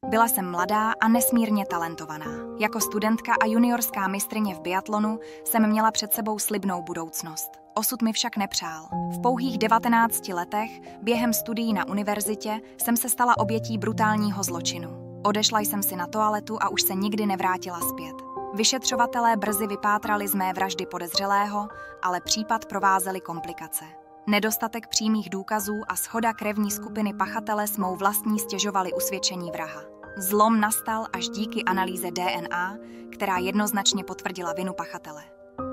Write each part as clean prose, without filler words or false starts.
Byla jsem mladá a nesmírně talentovaná. Jako studentka a juniorská mistryně v biatlonu jsem měla před sebou slibnou budoucnost. Osud mi však nepřál. V pouhých 19 letech, během studií na univerzitě, jsem se stala obětí brutálního zločinu. Odešla jsem si na toaletu a už se nikdy nevrátila zpět. Vyšetřovatelé brzy vypátrali z mé vraždy podezřelého, ale případ provázely komplikace. Nedostatek přímých důkazů a shoda krevní skupiny pachatele s mou vlastní stěžovali usvědčení vraha. Zlom nastal až díky analýze DNA, která jednoznačně potvrdila vinu pachatele.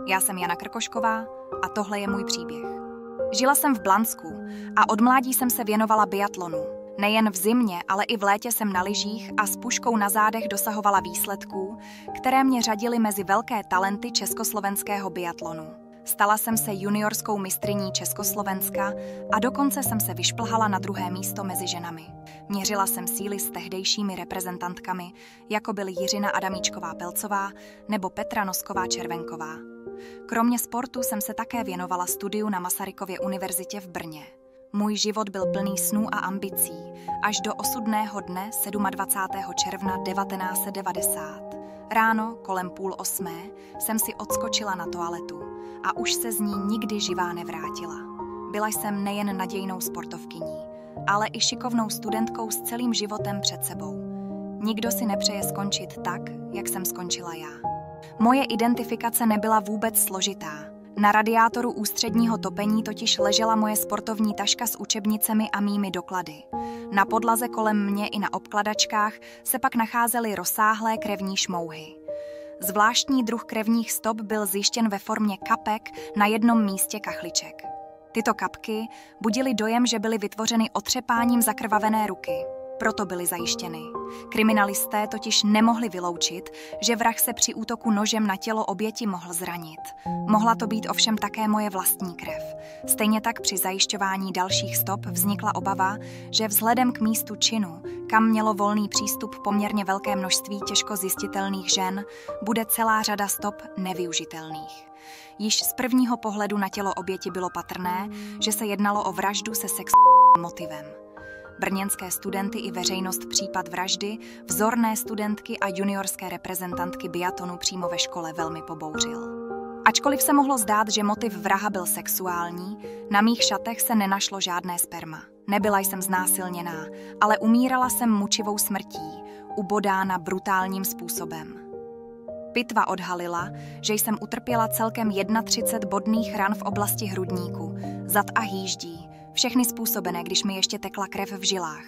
Já jsem Jana Krkošková a tohle je můj příběh. Žila jsem v Blansku a od mládí jsem se věnovala biatlonu. Nejen v zimě, ale i v létě jsem na lyžích a s puškou na zádech dosahovala výsledků, které mě řadily mezi velké talenty československého biatlonu. Stala jsem se juniorskou mistryní Československa a dokonce jsem se vyšplhala na 2. místo mezi ženami. Měřila jsem síly s tehdejšími reprezentantkami, jako byly Jiřina Adamíčková-Pelcová nebo Petra Nosková-Červenková. Kromě sportu jsem se také věnovala studiu na Masarykově univerzitě v Brně. Můj život byl plný snů a ambicí až do osudného dne 27. června 1990. Ráno kolem 7:30 jsem si odskočila na toaletu a už se z ní nikdy živá nevrátila. Byla jsem nejen nadějnou sportovkyní, ale i šikovnou studentkou s celým životem před sebou. Nikdo si nepřeje skončit tak, jak jsem skončila já. Moje identifikace nebyla vůbec složitá. Na radiátoru ústředního topení totiž ležela moje sportovní taška s učebnicemi a mými doklady. Na podlaze kolem mě i na obkladačkách se pak nacházely rozsáhlé krevní šmouhy. Zvláštní druh krevních stop byl zjištěn ve formě kapek na jednom místě kachliček. Tyto kapky budily dojem, že byly vytvořeny otřepáním zakrvavené ruky. Proto byly zajištěny. Kriminalisté totiž nemohli vyloučit, že vrah se při útoku nožem na tělo oběti mohl zranit. Mohla to být ovšem také moje vlastní krev. Stejně tak při zajišťování dalších stop vznikla obava, že vzhledem k místu činu, kam mělo volný přístup poměrně velké množství těžko zjistitelných žen, bude celá řada stop nevyužitelných. Již z prvního pohledu na tělo oběti bylo patrné, že se jednalo o vraždu se sexuálním motivem. Brněnské studenty i veřejnost případ vraždy, vzorné studentky a juniorské reprezentantky biatlonu přímo ve škole velmi pobouřil. Ačkoliv se mohlo zdát, že motiv vraha byl sexuální, na mých šatech se nenašlo žádné sperma. Nebyla jsem znásilněná, ale umírala jsem mučivou smrtí, ubodána brutálním způsobem. Pitva odhalila, že jsem utrpěla celkem 31 bodných ran v oblasti hrudníku, zad a hýždí, všechny způsobené, když mi ještě tekla krev v žilách.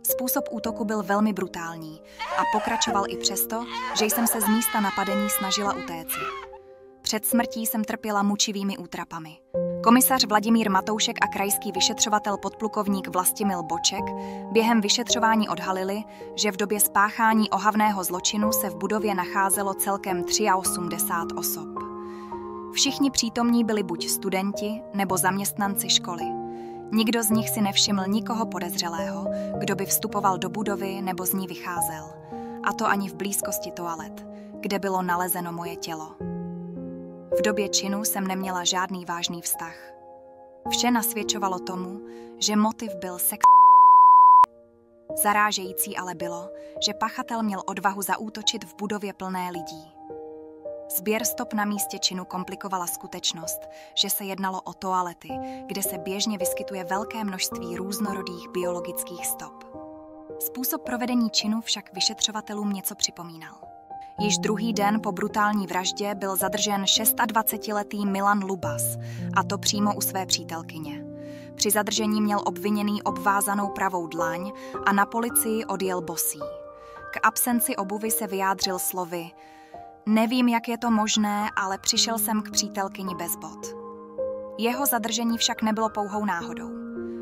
Způsob útoku byl velmi brutální a pokračoval i přesto, že jsem se z místa napadení snažila utéci. Před smrtí jsem trpěla mučivými útrapami. Komisař Vladimír Matoušek a krajský vyšetřovatel podplukovník Vlastimil Boček během vyšetřování odhalili, že v době spáchání ohavného zločinu se v budově nacházelo celkem 83 osob. Všichni přítomní byli buď studenti nebo zaměstnanci školy. Nikdo z nich si nevšiml nikoho podezřelého, kdo by vstupoval do budovy nebo z ní vycházel. A to ani v blízkosti toalet, kde bylo nalezeno moje tělo. V době činu jsem neměla žádný vážný vztah. Vše nasvědčovalo tomu, že motiv byl sex. Zarážející ale bylo, že pachatel měl odvahu zaútočit v budově plné lidí. Sběr stop na místě činu komplikovala skutečnost, že se jednalo o toalety, kde se běžně vyskytuje velké množství různorodých biologických stop. Způsob provedení činu však vyšetřovatelům něco připomínal. Již druhý den po brutální vraždě byl zadržen 26letý Milan Lubas, a to přímo u své přítelkyně. Při zadržení měl obviněný obvázanou pravou dlaň a na policii odjel bosý. K absenci obuvy se vyjádřil slovy: "Nevím, jak je to možné, ale přišel jsem k přítelkyni bez bot." Jeho zadržení však nebylo pouhou náhodou.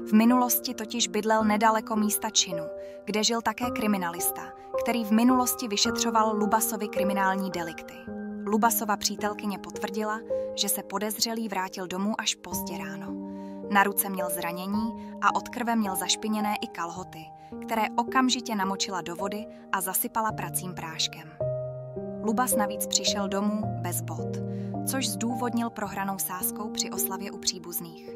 V minulosti totiž bydlel nedaleko místa činu, kde žil také kriminalista, který v minulosti vyšetřoval Lubasovy kriminální delikty. Lubasova přítelkyně potvrdila, že se podezřelý vrátil domů až pozdě ráno. Na ruce měl zranění a od krve měl zašpiněné i kalhoty, které okamžitě namočila do vody a zasypala pracím práškem. Lubas navíc přišel domů bez bot, což zdůvodnil prohranou sázkou při oslavě u příbuzných.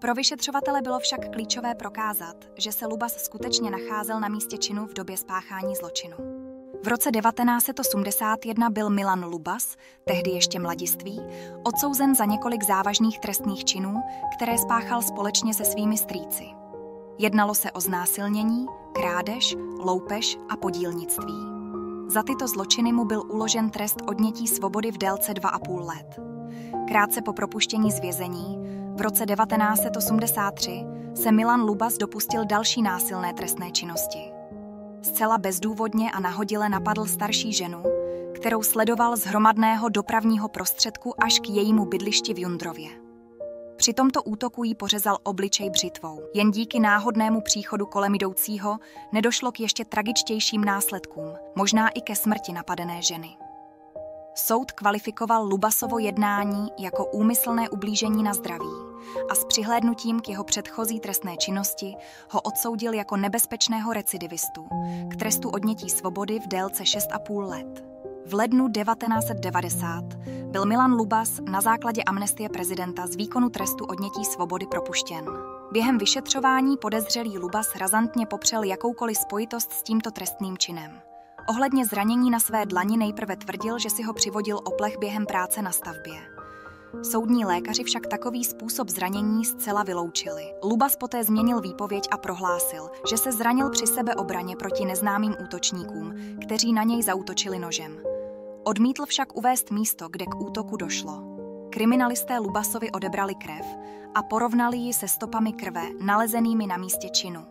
Pro vyšetřovatele bylo však klíčové prokázat, že se Lubas skutečně nacházel na místě činu v době spáchání zločinu. V roce 1981 byl Milan Lubas, tehdy ještě mladistvý, odsouzen za několik závažných trestných činů, které spáchal společně se svými strýci. Jednalo se o znásilnění, krádež, loupež a podílnictví. Za tyto zločiny mu byl uložen trest odnětí svobody v délce 2,5 let. Krátce po propuštění z vězení, v roce 1983, se Milan Lubas dopustil další násilné trestné činnosti. Zcela bezdůvodně a nahodile napadl starší ženu, kterou sledoval z hromadného dopravního prostředku až k jejímu bydlišti v Jundrově. Při tomto útoku jí pořezal obličej břitvou. Jen díky náhodnému příchodu kolem jdoucího nedošlo k ještě tragičtějším následkům, možná i ke smrti napadené ženy. Soud kvalifikoval Lubasovo jednání jako úmyslné ublížení na zdraví a s přihlédnutím k jeho předchozí trestné činnosti ho odsoudil jako nebezpečného recidivistu k trestu odnětí svobody v délce 6,5 let. V lednu 1990 byl Milan Lubas na základě amnestie prezidenta z výkonu trestu odnětí svobody propuštěn. Během vyšetřování podezřelý Lubas razantně popřel jakoukoliv spojitost s tímto trestným činem. Ohledně zranění na své dlani nejprve tvrdil, že si ho přivodil oplech během práce na stavbě. Soudní lékaři však takový způsob zranění zcela vyloučili. Lubas poté změnil výpověď a prohlásil, že se zranil při sebeobraně proti neznámým útočníkům, kteří na něj zaútočili nožem. Odmítl však uvést místo, kde k útoku došlo. Kriminalisté Lubasovi odebrali krev a porovnali ji se stopami krve nalezenými na místě činu,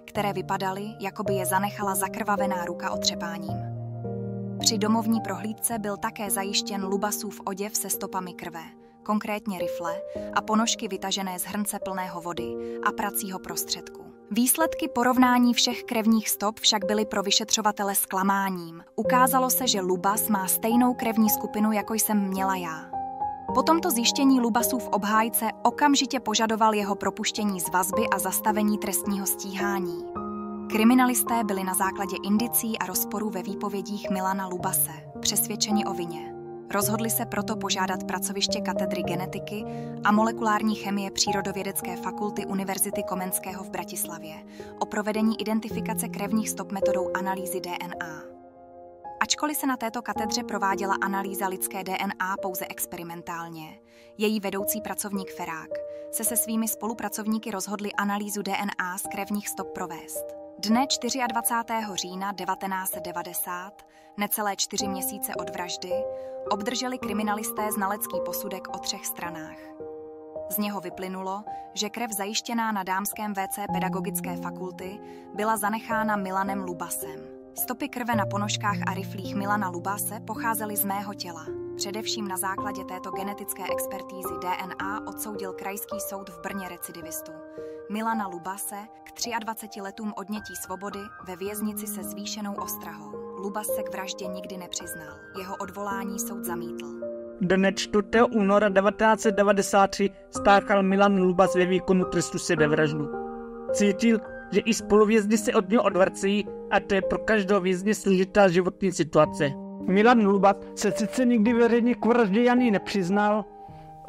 které vypadaly, jako by je zanechala zakrvavená ruka otřepáním. Při domovní prohlídce byl také zajištěn Lubasův oděv se stopami krve, konkrétně rifle a ponožky vytažené z hrnce plného vody a pracího prostředku. Výsledky porovnání všech krevních stop však byly pro vyšetřovatele zklamáním. Ukázalo se, že Lubas má stejnou krevní skupinu, jako jsem měla já. Po tomto zjištění Lubasův obhájce okamžitě požadoval jeho propuštění z vazby a zastavení trestního stíhání. Kriminalisté byli na základě indicí a rozporů ve výpovědích Milana Lubase přesvědčeni o vině. Rozhodli se proto požádat pracoviště katedry genetiky a molekulární chemie Přírodovědecké fakulty Univerzity Komenského v Bratislavě o provedení identifikace krevních stop metodou analýzy DNA. Ačkoliv se na této katedře prováděla analýza lidské DNA pouze experimentálně, její vedoucí pracovník Ferák se svými spolupracovníky rozhodli analýzu DNA z krevních stop provést. Dne 24. října 1990, necelé 4 měsíce od vraždy, obdrželi kriminalisté znalecký posudek o 3 stranách. Z něho vyplynulo, že krev zajištěná na dámském WC pedagogické fakulty byla zanechána Milanem Lubasem. Stopy krve na ponožkách a riflích Milana Lubase pocházely z mého těla. Především na základě této genetické expertízy DNA odsoudil Krajský soud v Brně recidivistu Milana Lubase k 23 letům odnětí svobody ve věznici se zvýšenou ostrahou. Lubas se k vraždě nikdy nepřiznal. Jeho odvolání soud zamítl. Dne 4. února 1993 spáchal Milan Lubas ve výkonu trestu sebevraždu. Cítil, že i spoluvězni se od něho odvracejí a to je pro každého vězně složitá životní situace. Milan Lubas se sice nikdy veřejně k vraždě ani nepřiznal,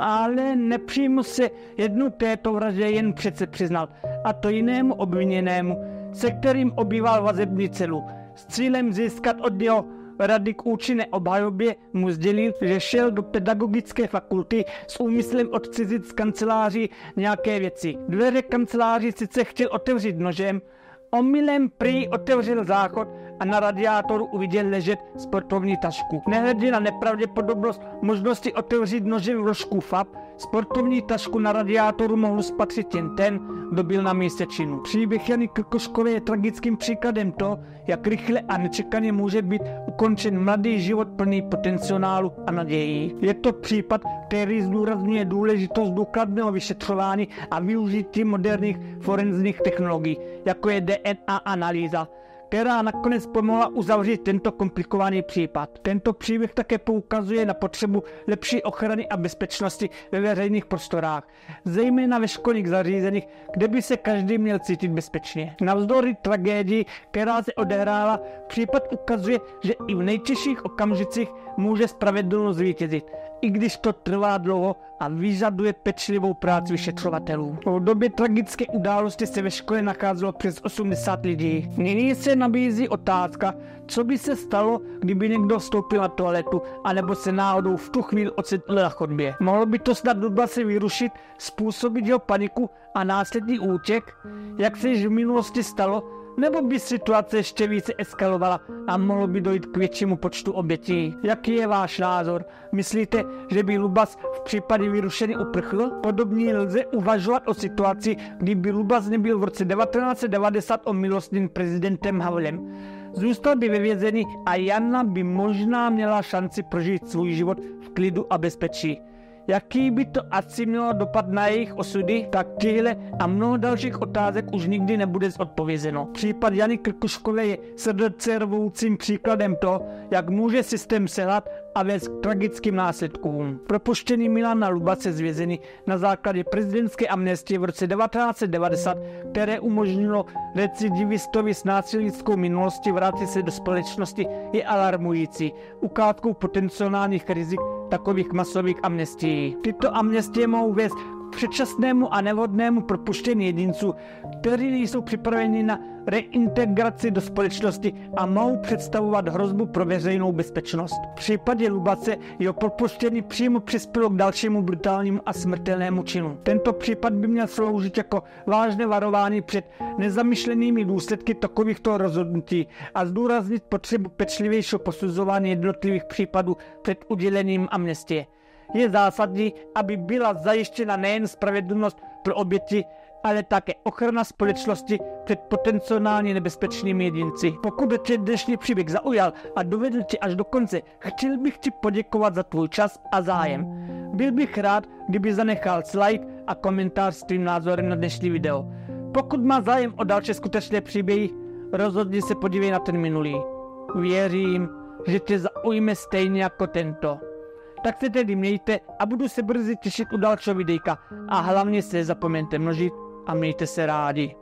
ale nepřímo se jednu této vraždě jen přece přiznal, a to jinému obviněnému, se kterým obýval vazební celu. S cílem získat od něho rady k účinné obhajobě mu sdělil, že šel do pedagogické fakulty s úmyslem odcizit z kanceláří nějaké věci. Dveře kanceláří sice chtěl otevřít nožem, omylem prý otevřel záchod a na radiátoru uviděl ležet sportovní tašku. Nehledě na nepravděpodobnost možnosti otevřít nožem vložku FAP, sportovní tašku na radiátoru mohl spatřit jen ten, kdo byl na místě činu. Příběh Jany Krkoškové je tragickým příkladem toho, jak rychle a nečekaně může být ukončen mladý život plný potenciálu a nadějí. Je to případ, který zdůrazňuje důležitost důkladného vyšetřování a využití moderních forenzních technologií, jako je DNA analýza, která nakonec pomohla uzavřít tento komplikovaný případ. Tento příběh také poukazuje na potřebu lepší ochrany a bezpečnosti ve veřejných prostorách, zejména ve školních zařízeních, kde by se každý měl cítit bezpečně. Navzdory tragédii, která se odehrála, případ ukazuje, že i v nejtěžších okamžicích může spravedlnost zvítězit. i když to trvá dlouho a vyžaduje pečlivou práci vyšetřovatelů. V době tragické události se ve škole nacházelo přes 80 lidí. Nyní se nabízí otázka, co by se stalo, kdyby někdo vstoupil na toaletu, anebo se náhodou v tu chvíli ocitl na chodbě. Mohlo by to snad Lubbase vyrušit, způsobit jeho paniku a následný útěk, jak se již v minulosti stalo, nebo by situace ještě více eskalovala a mohlo by dojít k většímu počtu obětí? Jaký je váš názor? Myslíte, že by Lubbas v případě vyrušení uprchl? Podobně lze uvažovat o situaci, kdyby Lubbas nebyl v roce 1990 omilostněn prezidentem Havlem. Zůstal by ve vězení a Jana by možná měla šanci prožít svůj život v klidu a bezpečí. Jaký by to asi mělo dopad na jejich osudy, tak těhle a mnoho dalších otázek už nikdy nebude zodpovězeno. Případ Jany Krkuškové je srdcervoucím příkladem toho, jak může systém selhat a vést k tragickým následkům. Propuštěný Milana Lubbase z vězení na základě prezidentské amnestie v roce 1990, které umožnilo recidivistovi s násilnickou minulostí vrátit se do společnosti, je alarmující ukázkou potenciálních rizik takových masových amnestií. Tyto amnestie mohou vést k předčasnému a nevhodnému propuštění jedinců, kteří nejsou připraveni na reintegraci do společnosti a mohou představovat hrozbu pro veřejnou bezpečnost. V případě Lubbase jeho propuštění přímo přispělo k dalšímu brutálnímu a smrtelnému činu. Tento případ by měl sloužit jako vážné varování před nezamýšlenými důsledky takovýchto rozhodnutí a zdůraznit potřebu pečlivějšího posuzování jednotlivých případů před udělením amnestie. Je zásadní, aby byla zajištěna nejen spravedlnost pro oběti, ale také ochrana společnosti před potenciálně nebezpečnými jedinci. Pokud tě dnešní příběh zaujal a dovedl tě až do konce, chtěl bych ti poděkovat za tvůj čas a zájem. Byl bych rád, kdyby zanechal like a komentář s tvým názorem na dnešní video. Pokud má zájem o další skutečné příběhy, rozhodně se podívej na ten minulý. Věřím, že tě zaujme stejně jako tento. Tak se tedy mějte a budu se brzy těšit u dalšího videjka a hlavně se zapomeňte množit a mějte se rádi.